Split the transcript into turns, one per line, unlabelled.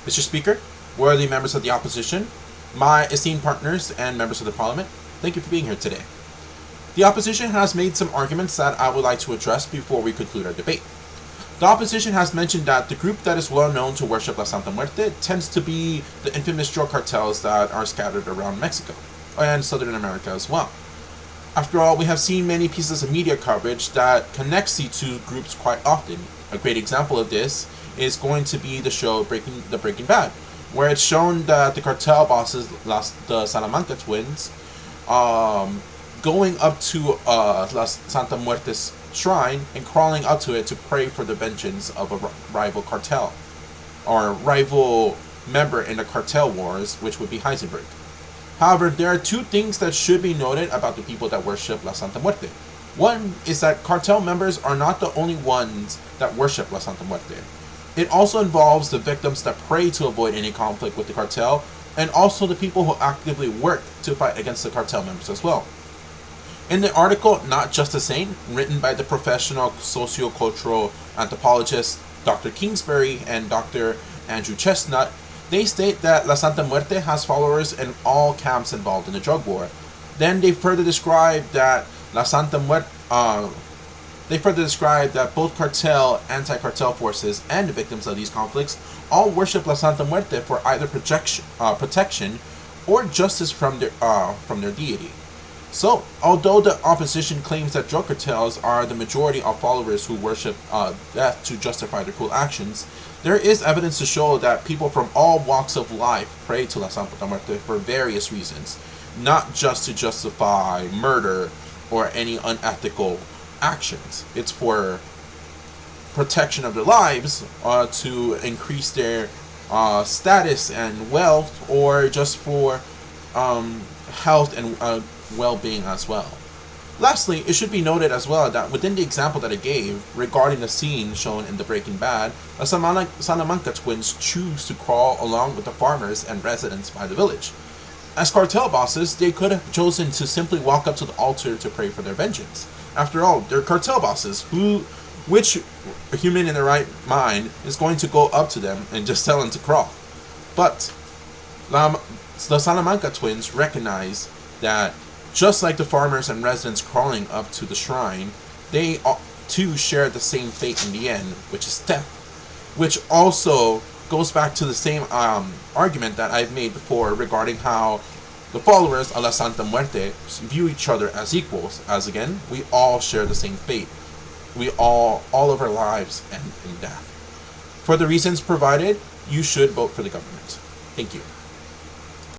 Mr. Speaker, worthy members of the opposition, my esteemed partners and members of the Parliament, thank you for being here today. The opposition has made some arguments that I would like to address before we conclude our debate. The opposition has mentioned that the group that is well known to worship La Santa Muerte tends to be the infamous drug cartels that are scattered around Mexico and Southern America as well. After all, we have seen many pieces of media coverage that connects the two groups quite often. A great example of this is going to be the show Breaking Bad, where it's shown that the cartel bosses, the Salamanca twins, going up to La Santa Muerte's shrine and crawling up to it to pray for the vengeance of a rival cartel, or rival member in the cartel wars, which would be Heisenberg. However, there are two things that should be noted about the people that worship La Santa Muerte. One is that cartel members are not the only ones that worship La Santa Muerte. It also involves the victims that pray to avoid any conflict with the cartel, and also the people who actively work to fight against the cartel members as well. In the article Not Just a Saint, written by the professional socio-cultural anthropologists Dr. Kingsbury and Dr. Andrew Chestnut, they state that La Santa Muerte has followers in all camps involved in the drug war. Then they further describe that La Santa Muerte, both cartel, anti-cartel forces, and the victims of these conflicts all worship La Santa Muerte for either protection or justice from their deity. So, although the opposition claims that drug cartels are the majority of followers who worship death to justify their cruel actions, there is evidence to show that people from all walks of life pray to La Santa Muerte for various reasons, not just to justify murder or any unethical actions. It's for protection of their lives, to increase their status and wealth, or just for health and well-being as well. Lastly, it should be noted as well that within the example that I gave regarding the scene shown in the Breaking Bad, the Salamanca twins choose to crawl along with the farmers and residents by the village. As cartel bosses, they could have chosen to simply walk up to the altar to pray for their vengeance. After all, they're cartel bosses, which human in their right mind is going to go up to them and just tell them to crawl? But the Salamanca twins recognize that just like the farmers and residents crawling up to the shrine, they too share the same fate in the end, which is death. Which also goes back to the same argument that I've made before regarding how the followers of La Santa Muerte view each other as equals, as again, we all share the same fate. We all of our lives end in death. For the reasons provided, you should vote for the government. Thank you.